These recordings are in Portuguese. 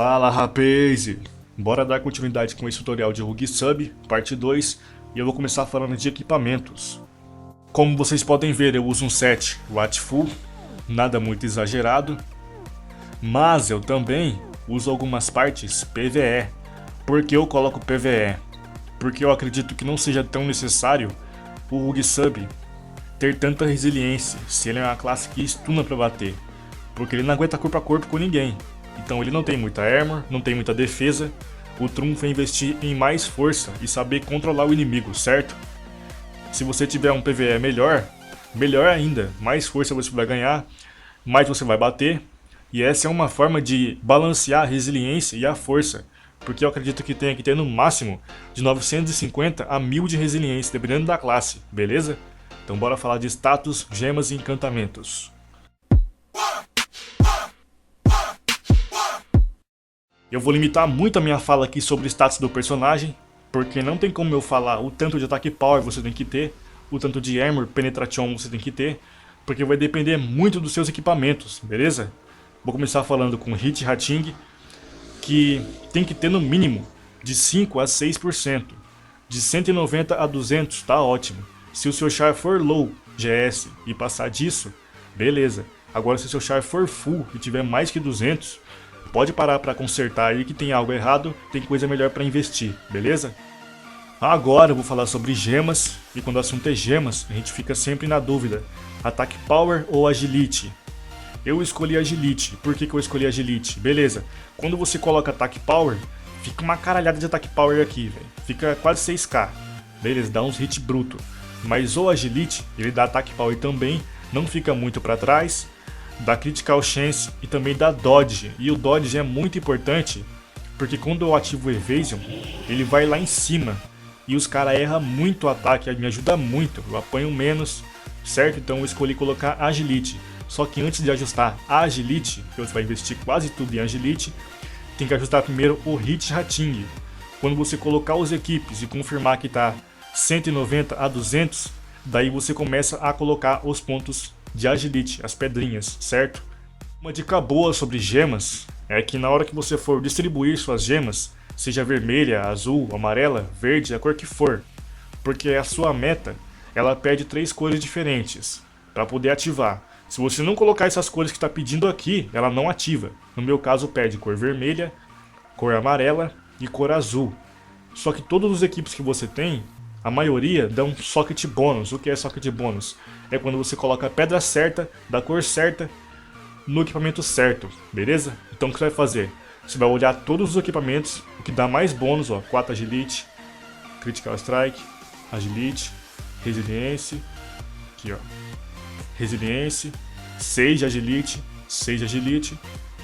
Fala, rapaz! Bora dar continuidade com esse tutorial de RUG Sub, parte 2, e eu vou começar falando de equipamentos. Como vocês podem ver, eu uso um set Watt Full, nada muito exagerado, mas eu também uso algumas partes PvE. Por que eu coloco PvE? Porque eu acredito que não seja tão necessário o RUG Sub ter tanta resiliência, se ele é uma classe que stuna pra bater, porque ele não aguenta corpo a corpo com ninguém. Então ele não tem muita armor, não tem muita defesa. O trunfo é investir em mais força e saber controlar o inimigo, certo? Se você tiver um PvE melhor, melhor ainda, mais força você vai ganhar, mais você vai bater. E essa é uma forma de balancear a resiliência e a força, porque eu acredito que tenha que ter no máximo de 950 a 1000 de resiliência, dependendo da classe, beleza? Então bora falar de status, gemas e encantamentos. Eu vou limitar muito a minha fala aqui sobre o status do personagem, porque não tem como eu falar o tanto de ataque power você tem que ter, o tanto de armor, penetration você tem que ter, porque vai depender muito dos seus equipamentos, beleza? Vou começar falando com Hit Rating, que tem que ter no mínimo de 5 a 6%, de 190 a 200 tá ótimo. Se o seu char for low GS e passar disso, beleza. Agora se o seu char for full e tiver mais que 200, pode parar para consertar aí que tem algo errado, tem coisa melhor para investir, beleza? Agora eu vou falar sobre gemas, e quando o assunto é gemas, a gente fica sempre na dúvida, ataque power ou agility? Eu escolhi agility. Por que eu escolhi agility? Beleza, quando você coloca ataque power, fica uma caralhada de ataque power aqui, velho. Fica quase 6k, beleza, dá uns hit bruto. Mas o agility, ele dá ataque power também, não fica muito para trás, dá critical chance e também dá dodge. E o dodge é muito importante, porque quando eu ativo o evasion, ele vai lá em cima e os caras erram muito o ataque, me ajuda muito, eu apanho menos, certo? Então eu escolhi colocar agility. Só que antes de ajustar a agility, que você vai investir quase tudo em agility, tem que ajustar primeiro o hit rating. Quando você colocar os equipes e confirmar que está 190 a 200, daí você começa a colocar os pontos de agility, as pedrinhas, certo? Uma dica boa sobre gemas é que na hora que você for distribuir suas gemas, seja vermelha, azul, amarela, verde, a cor que for, porque a sua meta, ela pede 3 cores diferentes para poder ativar. Se você não colocar essas cores que está pedindo aqui, ela não ativa. No meu caso pede cor vermelha, cor amarela e cor azul. Só que todos os equipes que você tem, a maioria dão socket bônus. O que é socket bônus? É quando você coloca a pedra certa, da cor certa, no equipamento certo, beleza? Então o que você vai fazer? Você vai olhar todos os equipamentos, o que dá mais bônus, ó, 4 agility, critical strike, agility, resiliência, aqui ó, resiliência, 6 de agility, 6 de agility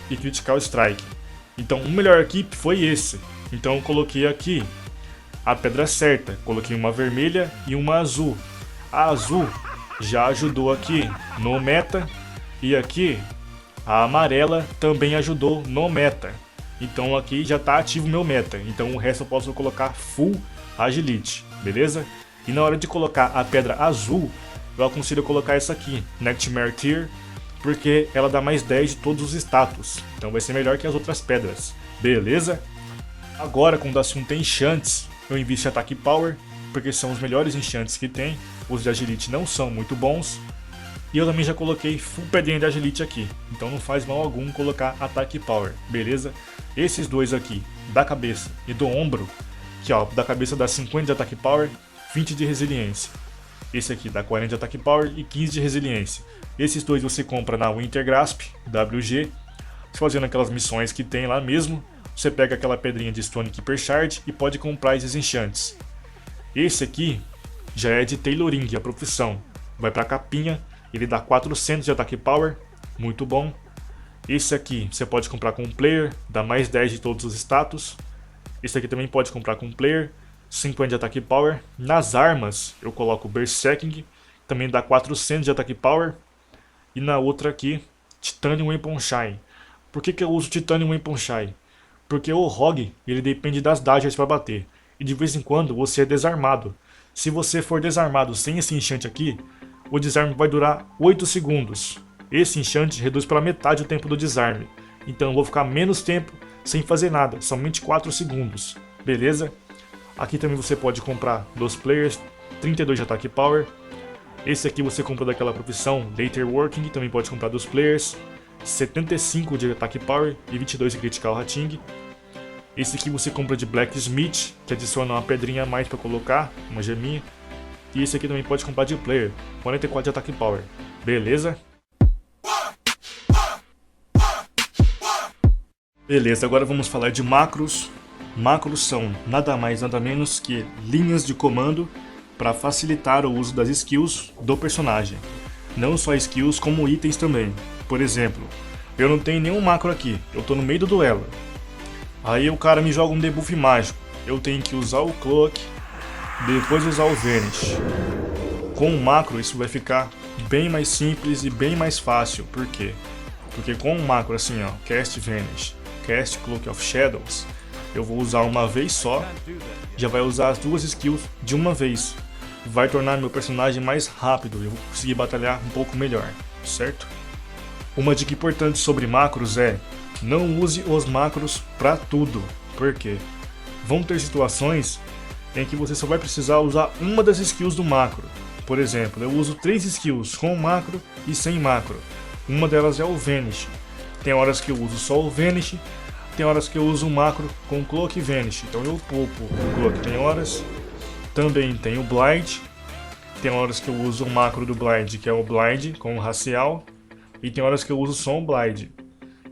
e critical strike. Então o melhor equipe foi esse. Então eu coloquei aqui a pedra certa, coloquei uma vermelha e uma azul. A azul já ajudou aqui no meta e aqui a amarela também ajudou no meta. Então aqui já está ativo o meu meta, então o resto eu posso colocar full agility, beleza? E na hora de colocar a pedra azul, eu aconselho colocar essa aqui, Nightmare Tear, porque ela dá mais 10 de todos os status, então vai ser melhor que as outras pedras, beleza? Agora, quando o assunto é enchantes, eu invisto em ataque power, porque são os melhores enchantes que tem, os de agility não são muito bons, e eu também já coloquei full pedrinha de agility aqui, então não faz mal algum colocar ataque power, beleza? Esses dois aqui, da cabeça e do ombro, que ó, da cabeça dá 50 de ataque power, 20 de resiliência. Esse aqui dá 40 de ataque power e 15 de resiliência. Esses dois você compra na Winter Grasp, WG, fazendo aquelas missões que tem lá mesmo. Você pega aquela pedrinha de Stone Keeper Shard e pode comprar esses enchantes. Esse aqui já é de Tailoring, a profissão. Vai pra capinha, ele dá 400 de ataque power, muito bom. Esse aqui você pode comprar com player, dá mais 10 de todos os status. Esse aqui também pode comprar com player, 50 de ataque power. Nas armas eu coloco Berserking, também dá 400 de ataque power. E na outra aqui, Titanium Weapon Shine. Por que eu uso Titanium Weapon Shine? Porque o Rogue, ele depende das daggers para bater. E de vez em quando você é desarmado. Se você for desarmado sem esse enchante aqui, o desarme vai durar 8 segundos. Esse enchante reduz pela metade o tempo do desarme. Então eu vou ficar menos tempo sem fazer nada, somente 4 segundos, beleza? Aqui também você pode comprar 2 players, 32 de ataque power. Esse aqui você compra daquela profissão, Later Working, também pode comprar 2 players, 75 de ataque power e 22 de critical rating. Esse aqui você compra de Blacksmith, que adiciona uma pedrinha a mais para colocar, uma geminha. E esse aqui também pode comprar de player, 44 de ataque power, beleza? Beleza, agora vamos falar de macros. Macros são nada mais nada menos que linhas de comando para facilitar o uso das skills do personagem. Não só skills, como itens também. Por exemplo, eu não tenho nenhum macro aqui, eu estou no meio do duelo. Aí o cara me joga um debuff mágico, eu tenho que usar o Cloak, depois usar o Vanish. Com o macro isso vai ficar bem mais simples e bem mais fácil. Por quê? Porque com o macro assim, ó, Cast Vanish, Cast Cloak of Shadows, eu vou usar uma vez só, já vai usar as 2 skills de uma vez. Vai tornar meu personagem mais rápido, eu vou conseguir batalhar um pouco melhor, certo? Uma dica importante sobre macros é: não use os macros para tudo. Por quê? Vão ter situações em que você só vai precisar usar uma das skills do macro. Por exemplo, eu uso 3 skills com macro e sem macro. Uma delas é o Vanish. Tem horas que eu uso só o Vanish, tem horas que eu uso o macro com Cloak e Vanish. Então eu poupo o Cloak. Tem horas também tem o Blind. Tem horas que eu uso o macro do Blind, que é o Blind com o Racial. E tem horas que eu uso só o Blind.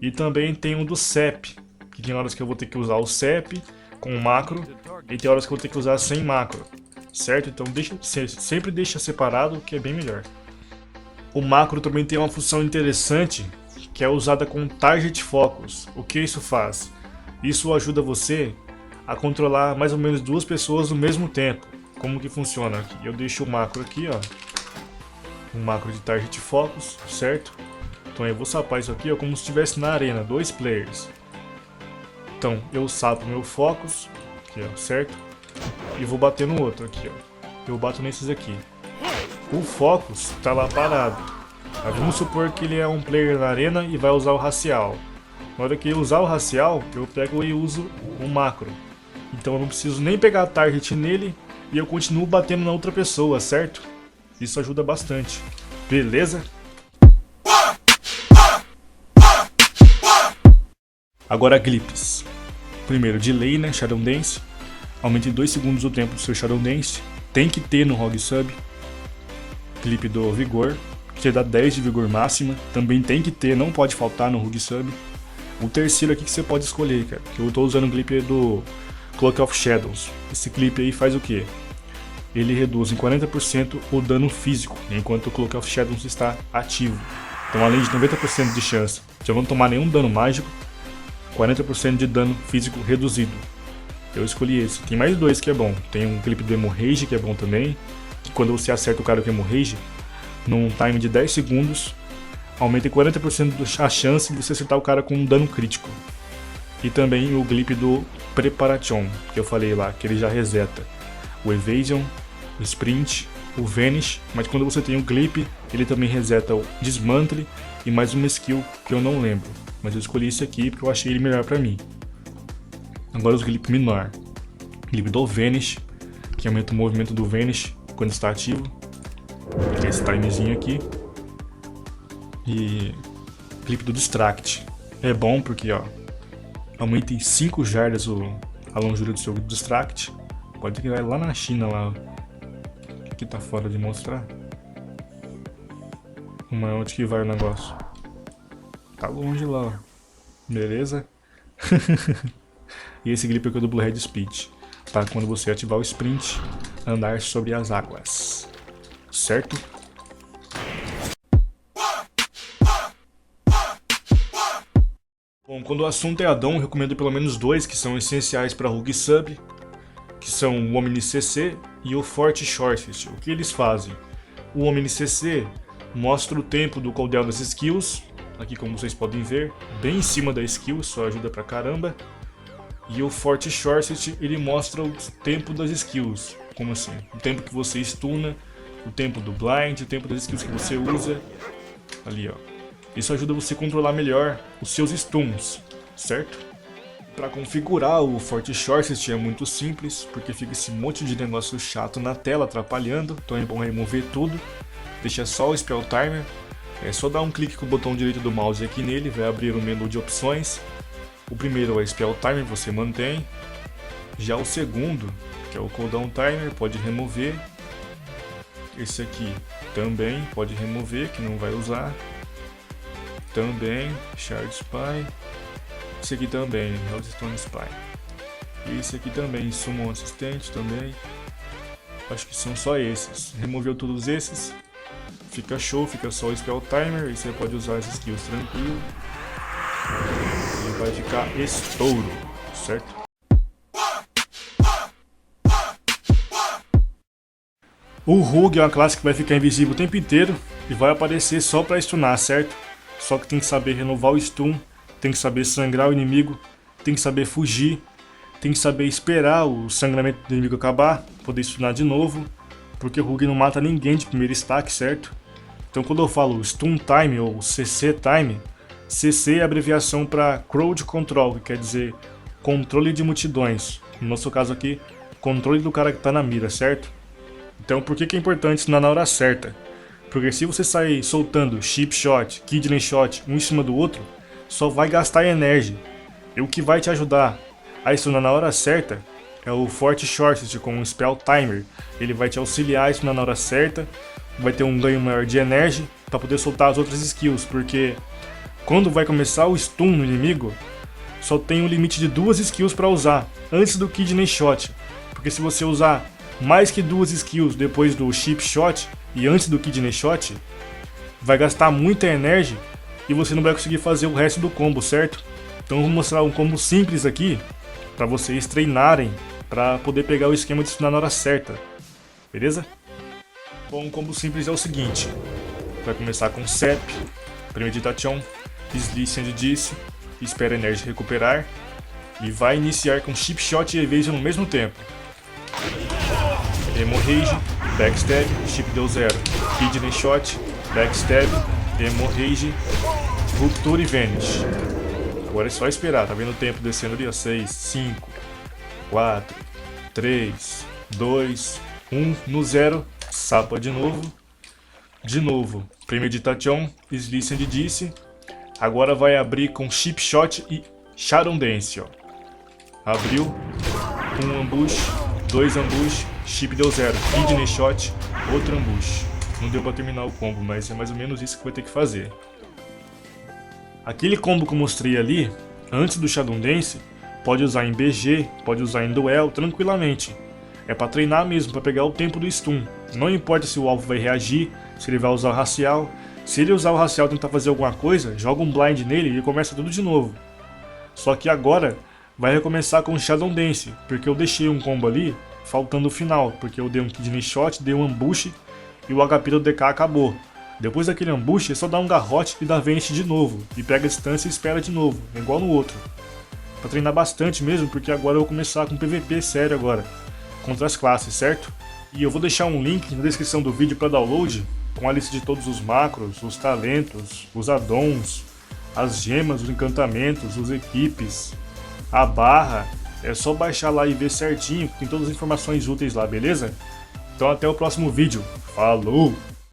E também tem um do CEP, que tem horas que eu vou ter que usar o CEP com o macro, e tem horas que eu vou ter que usar sem macro, certo? Então sempre deixa separado, que é bem melhor. O macro também tem uma função interessante, que é usada com Target Focus. O que isso faz? Isso ajuda você a controlar mais ou menos 2 pessoas no mesmo tempo. Como que funciona aqui? Eu deixo o macro aqui, ó, um macro de Target Focus, certo? Então eu vou sapar isso aqui, ó, como se estivesse na arena, 2 players. Então eu sapo meu Focus, aqui, ó, certo? E vou bater no outro aqui, ó. Eu bato nesses aqui. O Focus tá lá parado. Mas vamos supor que ele é um player na arena e vai usar o Racial. Na hora que ele usar o Racial, eu pego e uso o macro. Então eu não preciso nem pegar a target nele e eu continuo batendo na outra pessoa, certo? Isso ajuda bastante. Beleza? Agora Glips. Primeiro, delay, né? Shadow Dance. Aumente 2 segundos o tempo do seu Shadow Dance. Tem que ter no Rogue Sub. Clipe do Vigor, que dá 10 de vigor máxima. Também tem que ter, não pode faltar no Rogue Sub. O terceiro aqui que você pode escolher, cara. Que eu estou usando o clipe do Cloak of Shadows. Esse clipe aí faz o quê? Ele reduz em 40% o dano físico, enquanto o Cloak of Shadows está ativo. Então, além de 90% de chance de eu não tomar nenhum dano mágico, 40% de dano físico reduzido. Eu escolhi esse. Tem mais 2 que é bom. Tem um clipe do Hemorrhage que é bom também, que quando você acerta o cara com Hemorrhage, num time de 10 segundos, aumenta em 40% a chance de você acertar o cara com um dano crítico. E também o clipe do Preparation, que eu falei lá, que ele já reseta o Evasion, o Sprint, o Vanish, mas quando você tem o clipe, ele também reseta o Dismantle e mais uma skill que eu não lembro. Mas eu escolhi esse aqui porque eu achei ele melhor pra mim. Agora os clipe menor. Clipe do Vanish, que aumenta o movimento do Vanish quando está ativo. Que é esse timezinho aqui. E clipe do Distract. É bom porque, ó, aumenta em 5 jardas a longura do seu Distract. Pode ir lá na China lá. Aqui tá fora de mostrar. Onde que vai o negócio? Tá longe lá, ó. Beleza? E esse grip aqui é do Blue Head Speed. Tá? Quando você ativar o Sprint, andar sobre as águas. Certo? Bom, quando o assunto é addon, eu recomendo pelo menos 2 que são essenciais para Rogue Sub, que são o Omni CC e o Forte Shortest. O que eles fazem? O Omni CC mostra o tempo do cooldown das skills, aqui como vocês podem ver, bem em cima da skill, isso ajuda pra caramba. E o Forte Shortest, ele mostra o tempo das skills, como assim? O tempo que você stuna, o tempo do blind, o tempo das skills que você usa, ali ó. Isso ajuda você a controlar melhor os seus stuns, certo? Para configurar o Forte Shortest é muito simples, porque fica esse monte de negócio chato na tela atrapalhando, então é bom remover tudo. Deixa só o Spell Timer, é só dar um clique com o botão direito do mouse aqui nele, vai abrir o menu de opções. O primeiro é Spell Timer, você mantém. Já o segundo, que é o Cooldown Timer, pode remover. Esse aqui também pode remover, que não vai usar. Também, Shard Spy. Esse aqui também, Hellstone Spy. E esse aqui também, Summon Assistente também. Acho que são só esses. Removeu todos esses. Fica show, fica só o Spell Timer. E você pode usar esses skills tranquilo. E vai ficar estouro, certo? O Rogue é uma classe que vai ficar invisível o tempo inteiro e vai aparecer só pra stunar, certo? Só que tem que saber renovar o stun, tem que saber sangrar o inimigo, tem que saber fugir, tem que saber esperar o sangramento do inimigo acabar, poder stunar de novo, porque o Rogue não mata ninguém de primeiro stack, certo? Então quando eu falo Stun Time ou CC Time, CC é a abreviação para Crowd Control, que quer dizer controle de multidões. No nosso caso aqui, controle do cara que está na mira, certo? Então por que é importante stunar na hora certa? Porque se você sair soltando Chip Shot, Kidney Shot um em cima do outro, só vai gastar energia. E o que vai te ajudar a stunar na hora certa é o Forte Shortest com um Spell Timer. Ele vai te auxiliar a stunar na hora certa, vai ter um ganho maior de energia para poder soltar as outras skills, porque quando vai começar o stun no inimigo, só tem um limite de 2 skills para usar antes do Kidney Shot. Porque se você usar mais que 2 skills depois do Chip Shot e antes do Kidney Shot, vai gastar muita energia e você não vai conseguir fazer o resto do combo, certo? Então eu vou mostrar um combo simples aqui para vocês treinarem para poder pegar o esquema de stunar na hora certa, beleza? Bom, um combo simples é o seguinte: vai começar com Sep, Premeditation, Deslize and Dice, espera a energia recuperar e vai iniciar com Chip Shot e Evasion no mesmo tempo. Hemorrhage, Backstab, Chip deu 0, Kidney Shot, Backstab, Hemorrhage, Rupture e Vanish. Agora é só esperar, tá vendo o tempo descendo ali? 6, 5, 4, 3, 2, 1, no 0, sapa de novo, Premeditation, Deslize and Dice. Agora vai abrir com Chip Shot e Shadow Dance, ó. Abriu, um ambush, 2 ambush, Chip deu 0, Kidney Shot, outro ambush. Não deu pra terminar o combo, mas é mais ou menos isso que vai ter que fazer. Aquele combo que eu mostrei ali, antes do Shadow Dance, pode usar em BG, pode usar em duel, tranquilamente. É pra treinar mesmo, pra pegar o tempo do stun. Não importa se o alvo vai reagir, se ele vai usar o racial. Se ele usar o racial e tentar fazer alguma coisa, joga um blind nele e começa tudo de novo. Só que agora vai recomeçar com o Shadow Dance, porque eu deixei um combo ali faltando o final, porque eu dei um Kidney Shot, dei um ambush e o HP do DK acabou. Depois daquele ambush é só dar um garrote e dar vanish de novo, e pega a distância e espera de novo, igual no outro. Pra treinar bastante mesmo, porque agora eu vou começar com PVP sério agora, contra as classes, certo? E eu vou deixar um link na descrição do vídeo para download, com a lista de todos os macros, os talentos, os addons, as gemas, os encantamentos, os equipes, a barra. É só baixar lá e ver certinho, tem todas as informações úteis lá, beleza? Então até o próximo vídeo. Falou!